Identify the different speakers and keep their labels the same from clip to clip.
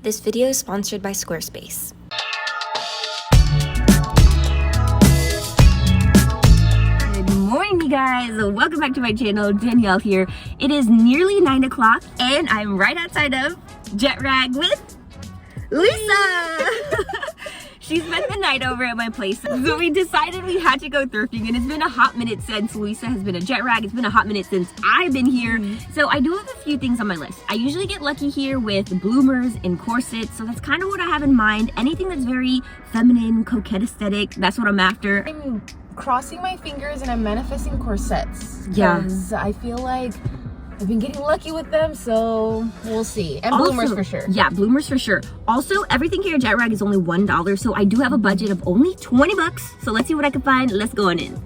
Speaker 1: This video is sponsored by Squarespace.
Speaker 2: Good morning, you guys. Welcome back to my channel. Danielle here. It is nearly 9 o'clock and I'm right outside of Jet Rag with Luisa. She spent the night over at my place, so we decided we had to go thrifting, and it's been a hot minute since Luisa has been at Jet Rag. It's been a hot minute since I've been here. So I do have a few things on my list. I usually get lucky here with bloomers and corsets, so that's kind of what I have in mind. Anything that's very feminine, coquette aesthetic, that's what I'm after.
Speaker 3: I'm crossing my fingers and I'm manifesting corsets.
Speaker 2: Yeah.
Speaker 3: Because I feel like I've been getting lucky with them, so we'll see. And
Speaker 2: Also,
Speaker 3: bloomers for sure.
Speaker 2: Yeah, bloomers for sure. Also, everything here at Jet Rag is only $1, so I do have a budget of only 20 bucks. So let's see what I can find. Let's go on in.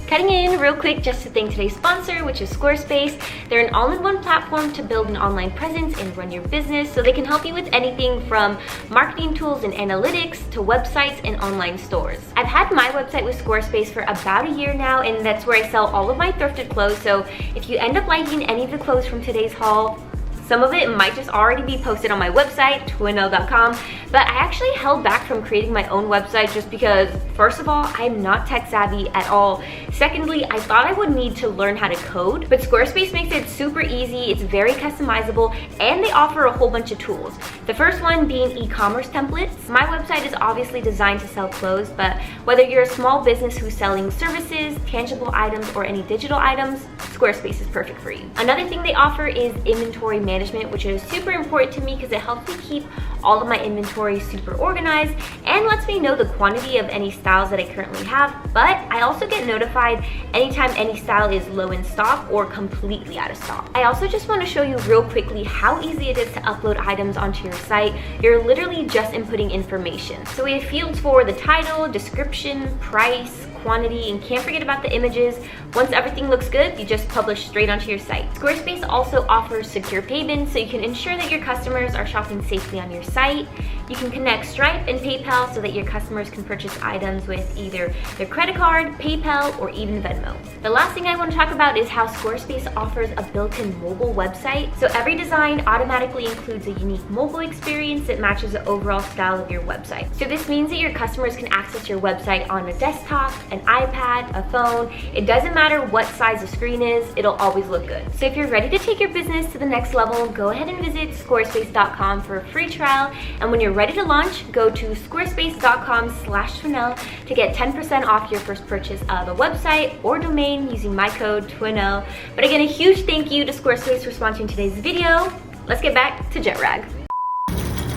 Speaker 1: Cutting in real quick just to thank today's sponsor, which is Squarespace. They're an all-in-one platform to build an online presence and run your business, so they can help you with anything from marketing tools and analytics to websites and online stores. I've had my website with Squarespace for about a year now, and that's where I sell all of my thrifted clothes. So if you end up liking any of the clothes from today's haul, some of it might just already be posted on my website, twinelle.com, but I actually held back from creating my own website just because, first of all, I'm not tech savvy at all. Secondly, I thought I would need to learn how to code, but Squarespace makes it super easy, it's very customizable, and they offer a whole bunch of tools. The first one being e-commerce templates. My website is obviously designed to sell clothes, but whether you're a small business who's selling services, tangible items, or any digital items, Squarespace is perfect for you. Another thing they offer is inventory management, which is super important to me because it helps me keep all of my inventory super organized and lets me know the quantity of any styles that I currently have. But I also get notified anytime any style is low in stock or completely out of stock. I also just want to show you real quickly how easy it is to upload items onto your site. You're literally just inputting information. So we have fields for the title, description, price, quantity, and can't forget about the images. Once everything looks good, you just publish straight onto your site. Squarespace also offers secure payments, so you can ensure that your customers are shopping safely on your site. You can connect Stripe and PayPal so that your customers can purchase items with either their credit card, PayPal, or even Venmo. The last thing I want to talk about is how Squarespace offers a built-in mobile website. So every design automatically includes a unique mobile experience that matches the overall style of your website. So this means that your customers can access your website on a desktop, an iPad, a phone. It doesn't matter what size the screen is, it'll always look good. So if you're ready to take your business to the next level, go ahead and visit squarespace.com for a free trial. And when you're ready to launch, go to squarespace.com/Twinelle to get 10% off your first purchase of a website or domain using my code Twinelle. But again, a huge thank you to Squarespace for sponsoring today's video. Let's get back to Jet Rag.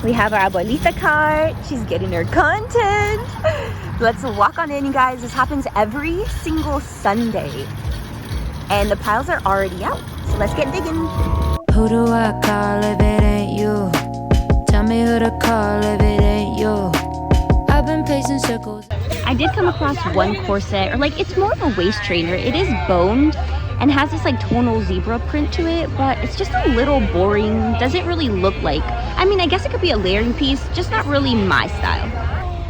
Speaker 2: We have our abuelita cart. She's getting her content. Let's walk on in, you guys. This happens every single Sunday. And the piles are already out. So let's get digging.
Speaker 4: Who do I call if it ain't you? Tell me who to call if it ain't you. I've been pacing circles.
Speaker 2: I did come across one corset, or like it's more of a waist trainer. It is boned and has this like tonal zebra print to it, but it's just a little boring. Doesn't really look like, I mean, I guess it could be a layering piece, just not really my style.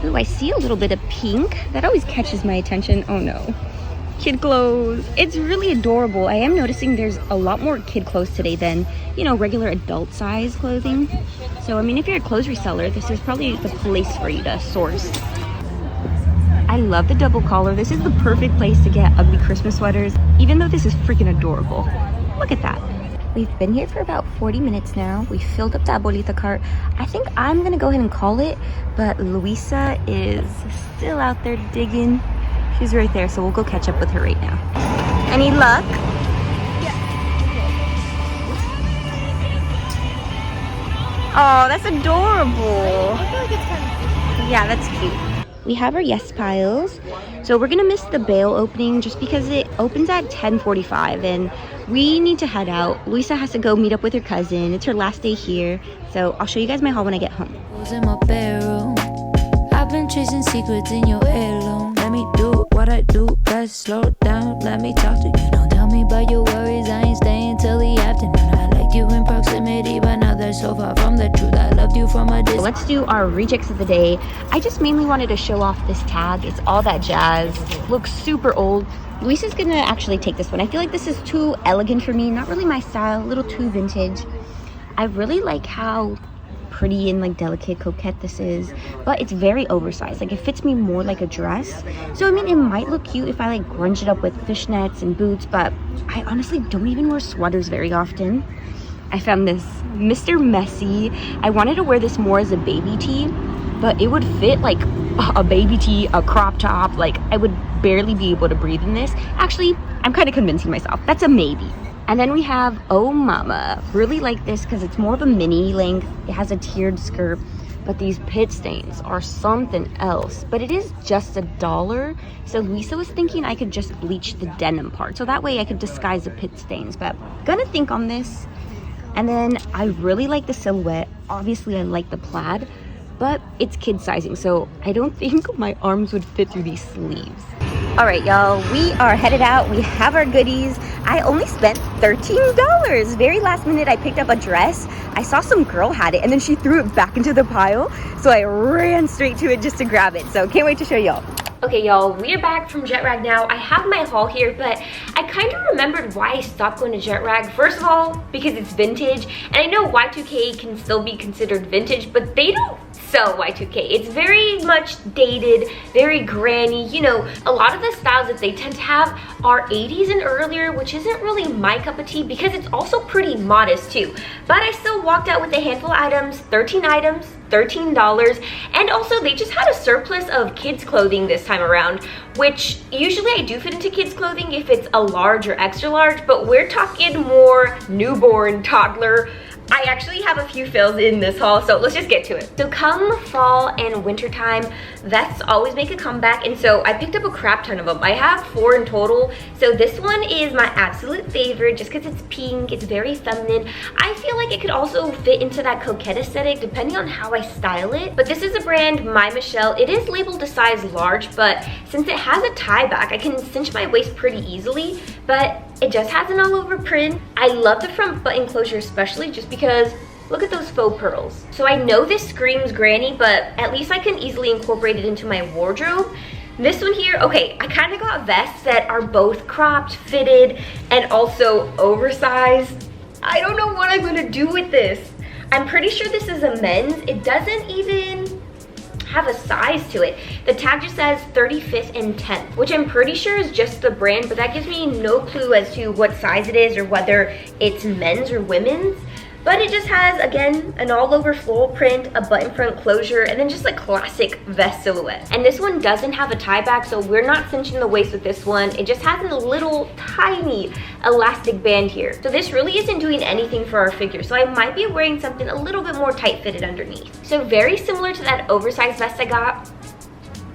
Speaker 2: Ooh, I see a little bit of pink. That always catches my attention. Oh no. Kid clothes. It's really adorable. I am noticing there's a lot more kid clothes today than, you know, regular adult size clothing. So, I mean, if you're a clothes reseller, this is probably the place for you to source. I love the double collar. This is the perfect place to get ugly Christmas sweaters, even though this is freaking adorable. Look at that. We've been here for about 40 minutes now. We filled up the abuelita cart. I think I'm gonna go ahead and call it, but Luisa is still out there digging. She's right there, so we'll go catch up with her right now. Any luck?
Speaker 3: Yeah.
Speaker 2: Oh, that's adorable.
Speaker 3: I feel like it's kind of cute.
Speaker 2: Yeah, that's cute. We have our yes piles. So we're gonna miss the bale opening just because it opens at 10:45 and we need to head out. Luisa has to go meet up with her cousin. It's her last day here. So I'll show you guys my haul when I get home.
Speaker 4: In my bedroom, I've been chasing secrets in your heirloom. Let me do what I do best. Slow down, let me talk to you. Don't tell me about your worries. I ain't staying till the afternoon. I liked you in proximity, but now they're so far from the truth. I loved you from a distance.
Speaker 2: Let's do our rejects of the day. I just mainly wanted to show off this tag. It's all that jazz. Looks super old. Luisa's gonna actually take this one. I feel like this is too elegant for me. Not really my style. A little too vintage. I really like how pretty and like delicate coquette this is, but it's very oversized. Like it fits me more like a dress. So I mean, it might look cute if I like grunge it up with fishnets and boots, but I honestly don't even wear sweaters very often. I found this Mr. Messy. I wanted to wear this more as a baby tee, but it would fit like a baby tee, a crop top. Like I would barely be able to breathe in this. Actually, I'm kind of convincing myself. That's a maybe. And then we have Oh Mama. Really like this because it's more of a mini length. It has a tiered skirt, but these pit stains are something else. But it is just $1. So Luisa was thinking I could just bleach the denim part, so that way I could disguise the pit stains. But gonna think on this. And then I really like the silhouette. Obviously I like the plaid, but it's kid sizing, so I don't think my arms would fit through these sleeves. All right, y'all, we are headed out. We have our goodies. I only spent $13. Very last minute, I picked up a dress. I saw some girl had it and then she threw it back into the pile. So I ran straight to it just to grab it. So can't wait to show y'all.
Speaker 1: Okay, y'all, we are back from Jet Rag now. I have my haul here, but I kind of remembered why I stopped going to Jet Rag. First of all, because it's vintage, and I know Y2K can still be considered vintage, but they don't sell Y2K. It's very much dated, very granny. You know, a lot of the styles that they tend to have are 80s and earlier, which isn't really my cup of tea because it's also pretty modest too. But I still walked out with a handful of items, 13 items, $13, and also they just had a surplus of kids clothing this time around, which usually I do fit into kids clothing if it's a large or extra large, but we're talking more newborn, toddler. I actually have a few fills in this haul, so let's just get to it. So come fall and winter time, vests always make a comeback, and so I picked up a crap ton of them. I have 4 in total. So this one is my absolute favorite just because it's pink, it's very feminine. I feel like it could also fit into that coquette aesthetic depending on how I style it. But this is a brand, My Michelle. It is labeled a size large, but since it has a tie back, I can cinch my waist pretty easily, but it just has an all over print. I love the front button closure especially just because look at those faux pearls. So I know this screams granny, but at least I can easily incorporate it into my wardrobe. This one here, okay, I kind of got vests that are both cropped, fitted, and also oversized. I don't know what I'm gonna do with this. I'm pretty sure this is a men's. It doesn't even have a size to it. The tag just says 35th and 10th, which I'm pretty sure is just the brand, but that gives me no clue as to what size it is or whether it's men's or women's. But it just has, again, an all over floral print, a button front closure, and then just a classic vest silhouette. And this one doesn't have a tie back, so we're not cinching the waist with this one. It just has a little tiny elastic band here. So this really isn't doing anything for our figure, so I might be wearing something a little bit more tight fitted underneath. So very similar to that oversized vest I got.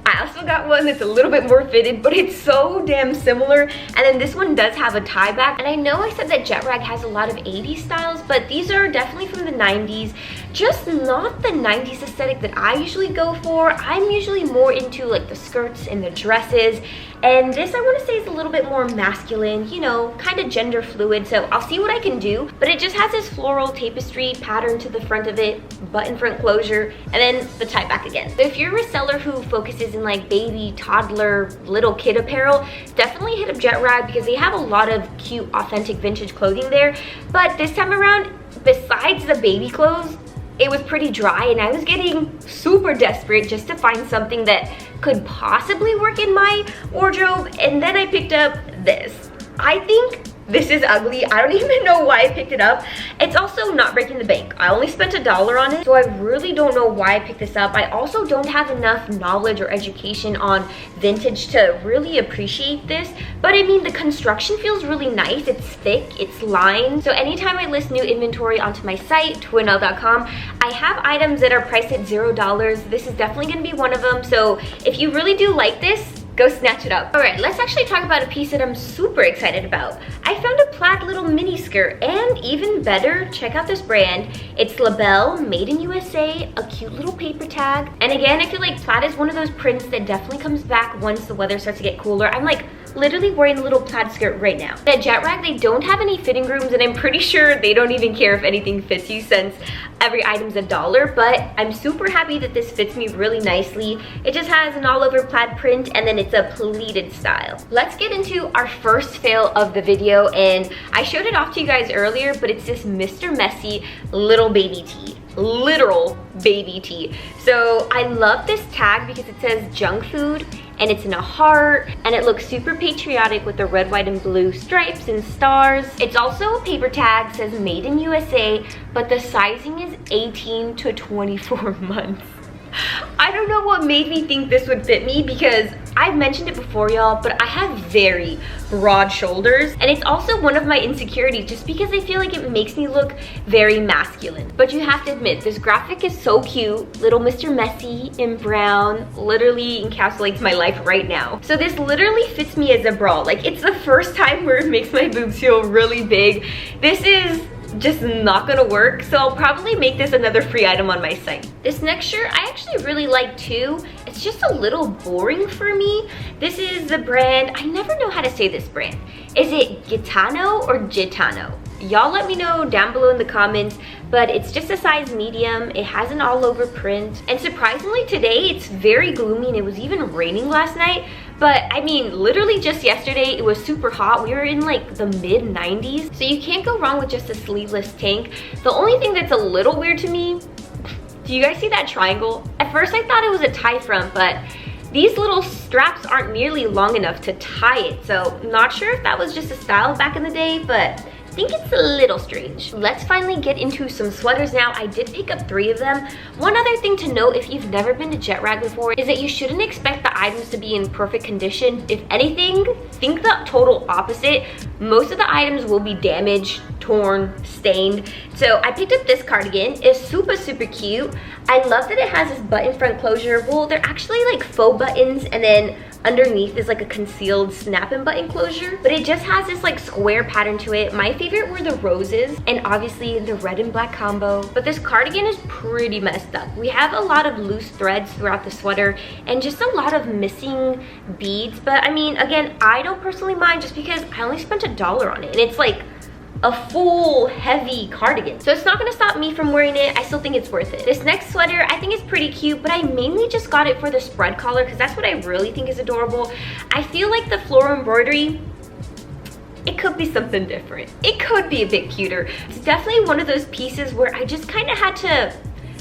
Speaker 1: I also got one that's a little bit more fitted, but it's so damn similar. And then this one does have a tie back. And I know I said that Jet Rag has a lot of 80s styles, but these are definitely from the 90s. Just not the 90s aesthetic that I usually go for. I'm usually more into like the skirts and the dresses. And this I want to say is a little bit more masculine, you know, kind of gender fluid. So I'll see what I can do. But it just has this floral tapestry pattern to the front of it, button front closure, and then the tie back again. So if you're a reseller who focuses in like baby, toddler, little kid apparel, definitely hit up Jet Rag because they have a lot of cute, authentic vintage clothing there. But this time around, besides the baby clothes, it was pretty dry and I was getting super desperate just to find something that could possibly work in my wardrobe, and then I picked up this. I think this is ugly. I don't even know why I picked it up. It's also not breaking the bank. I only spent $1 on it, so I really don't know why I picked this up. I also don't have enough knowledge or education on vintage to really appreciate this, but I mean, the construction feels really nice. It's thick, it's lined. So anytime I list new inventory onto my site, Twinelle.com, I have items that are priced at $0. This is definitely gonna be one of them. So if you really do like this, go snatch it up. All right, let's actually talk about a piece that I'm super excited about. I found a plaid little mini skirt, and even better, check out this brand. It's La Belle, made in USA, a cute little paper tag. And again, I feel like plaid is one of those prints that definitely comes back once the weather starts to get cooler. I'm like literally wearing a little plaid skirt right now. At Jet Rag, they don't have any fitting rooms, and I'm pretty sure they don't even care if anything fits you since every item's $1, but I'm super happy that this fits me really nicely. It just has an all over plaid print, and then it's a pleated style. Let's get into our first fail of the video, and I showed it off to you guys earlier, but it's this Mr. Messy little baby tee. literal baby tee. So I love this tag because it says junk food and it's in a heart and it looks super patriotic with the red, white, and blue stripes and stars. It's also a paper tag, says made in USA, but the sizing is 18 to 24 months. I don't know what made me think this would fit me because I've mentioned it before, y'all, but I have very broad shoulders and it's also one of my insecurities just because I feel like it makes me look very masculine. But you have to admit, this graphic is so cute. Little Mr. Messy in brown literally encapsulates my life right now. So this literally fits me as a bra. Like, it's the first time where it makes my boobs feel really big. This is just not gonna work, so I'll probably make this another free item on my site. This next shirt I actually really like too. It's just a little boring for me. This is the brand, I never know how to say this brand. Is it Gitano or Gitano? Y'all let me know down below in the comments, but it's just a size medium. It has an all over print, and surprisingly today it's very gloomy and it was even raining last night. But I mean, literally just yesterday it was super hot. We were in like the mid 90s, so you can't go wrong with just a sleeveless tank. The only thing that's a little weird to me, do you guys see that triangle? At first I thought it was a tie front, but these little straps aren't nearly long enough to tie it, so not sure if that was just a style back in the day, but I think it's a little strange. Let's finally get into some sweaters now. I did pick up 3 of them. One other thing to note, if you've never been to Jet Rag before, is that you shouldn't expect the items to be in perfect condition. If anything, think the total opposite. Most of the items will be damaged, torn, stained. So I picked up this cardigan. It's super, super cute. I love that it has this button front closure. Well, they're actually like faux buttons, and then underneath is like a concealed snap-in button closure, but it just has this like square pattern to it. My favorite were the roses and obviously the red and black combo, but this cardigan is pretty messed up. We have a lot of loose threads throughout the sweater and just a lot of missing beads, but I mean, again, I don't personally mind just because I only spent $1 on it and it's like a full heavy cardigan, so it's not gonna stop me from wearing it. I still think it's worth it. This next sweater I think is pretty cute, but I mainly just got it for the spread collar because that's what I really think is adorable. I feel like the floral embroidery, it could be something different. It could be a bit cuter. It's definitely one of those pieces where I just kind of had to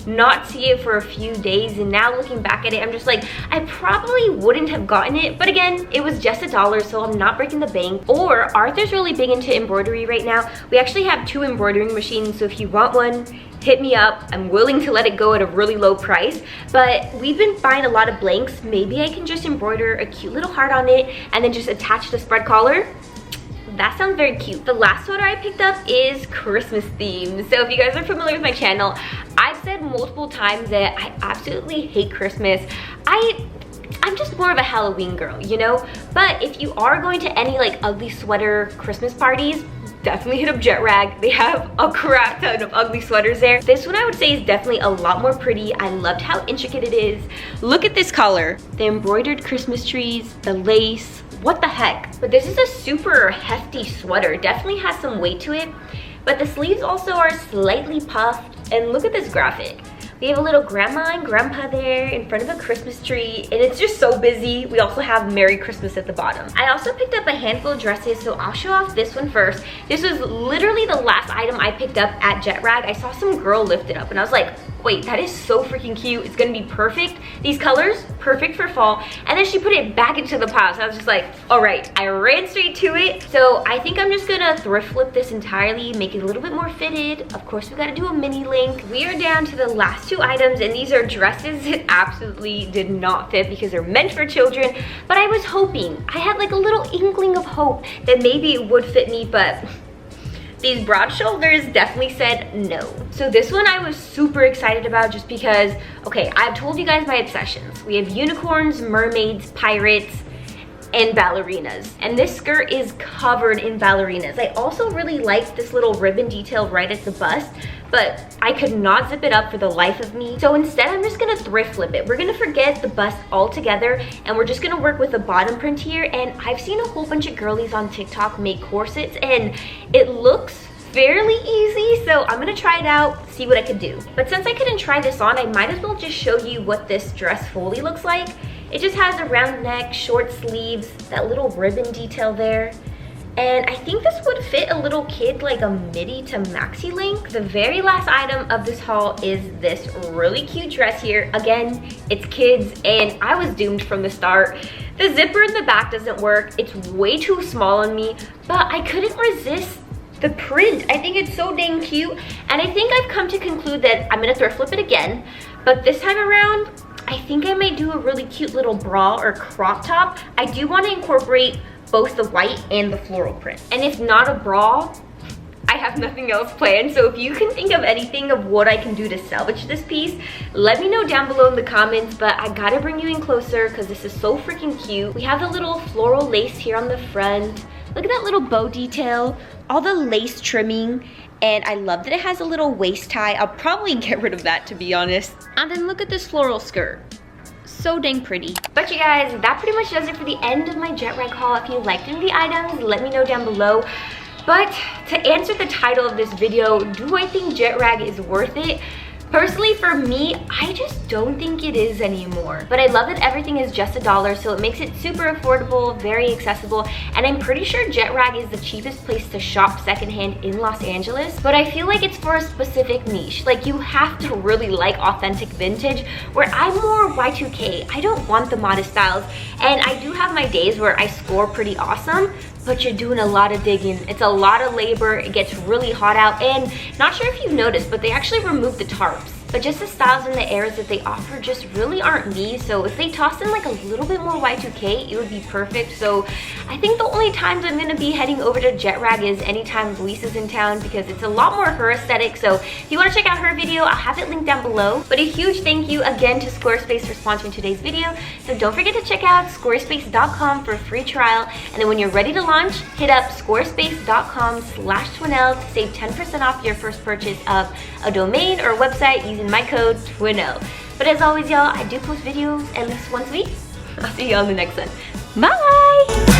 Speaker 1: not see it for a few days, and now looking back at it I'm just like, I probably wouldn't have gotten it, but again, it was just $1, so I'm not breaking the bank. Or Arthur's really big into embroidery right now. We actually have 2 embroidering machines, so if you want one, hit me up. I'm willing to let it go at a really low price, but we've been buying a lot of blanks. Maybe I can just embroider a cute little heart on it and then just attach the spread collar. That sounds very cute. The last sweater I picked up is Christmas themed. So if you guys are familiar with my channel, I've said multiple times that I absolutely hate Christmas. I'm just more of a Halloween girl, you know? But if you are going to any like ugly sweater Christmas parties, definitely hit up Jet Rag. They have a crap ton of ugly sweaters there. This one I would say is definitely a lot more pretty. I loved how intricate it is. Look at this color. The embroidered Christmas trees, the lace, what the heck? But this is a super hefty sweater. Definitely has some weight to it, but the sleeves also are slightly puffed. And look at this graphic. We have a little grandma and grandpa there in front of a Christmas tree, and it's just so busy. We also have Merry Christmas at the bottom. I also picked up a handful of dresses, so I'll show off this one first. This was literally the last item I picked up at Jet Rag. I saw some girl lift it up and I was like, wait, that is so freaking cute. It's gonna be perfect. These colors, perfect for fall. And then she put it back into the pile, so I was just like, all right, I ran straight to it. So I think I'm just gonna thrift flip this entirely, make it a little bit more fitted. Of course, we gotta do a mini link. We are down to the last 2 items, and these are dresses that absolutely did not fit because they're meant for children, but I was hoping, I had like a little inkling of hope that maybe it would fit me, but these broad shoulders definitely said no. So this one I was super excited about just because, okay, I've told you guys my obsessions. We have unicorns, mermaids, pirates, and ballerinas. And this skirt is covered in ballerinas. I also really liked this little ribbon detail right at the bust, but I could not zip it up for the life of me. So instead, I'm just gonna thrift flip it. We're gonna forget the bust altogether, and we're just gonna work with the bottom print here. And I've seen a whole bunch of girlies on TikTok make corsets, and it looks fairly easy, so I'm gonna try it out, see what I could do. But since I couldn't try this on, I might as well just show you what this dress fully looks like. It just has a round neck, short sleeves, that little ribbon detail there. And I think this would fit a little kid like a midi to maxi length. The very last item of this haul is this really cute dress here. Again, it's kids and I was doomed from the start. The zipper in the back doesn't work. It's way too small on me, but I couldn't resist the print. I think it's so dang cute. And I think I've come to conclude that I'm gonna thrift flip it again, but this time around, I think I might do a really cute little bra or crop top. I do want to incorporate both the white and the floral print. And if not a bra, I have nothing else planned. So if you can think of anything of what I can do to salvage this piece, let me know down below in the comments. But I gotta bring you in closer because this is so freaking cute. We have the little floral lace here on the front. Look at that little bow detail, all the lace trimming. And I love that it has a little waist tie. I'll probably get rid of that, to be honest. And then look at this floral skirt. So dang pretty. But you guys, that pretty much does it for the end of my jet rag haul. If you liked any of the items, let me know down below. But to answer the title of this video, do I think jet rag is worth it? Personally, for me, I just don't think it is anymore. But I love that everything is just $1, so it makes it super affordable, very accessible, and I'm pretty sure jet rag is the cheapest place to shop secondhand in Los Angeles. But I feel like it's for a specific niche. Like, you have to really like authentic vintage, where I'm more Y2K. I don't want the modest styles, and I do have my days where I score pretty awesome, but you're doing a lot of digging. It's a lot of labor. It gets really hot out, and not sure if you've noticed, but they actually removed the tarps. But just the styles and the eras that they offer just really aren't me. So if they toss in like a little bit more Y2K, it would be perfect. So I think the only times I'm gonna be heading over to jet rag is anytime Luis is in town, because it's a lot more her aesthetic. So if you wanna check out her video, I'll have it linked down below. But a huge thank you again to Squarespace for sponsoring today's video. So don't forget to check out squarespace.com for a free trial. And then when you're ready to launch, hit up squarespace.com/Twinelle to save 10% off your first purchase of a domain or website using my code Twinelle. But as always, y'all, I do post videos at least once a week. I'll see you on the next one. Bye!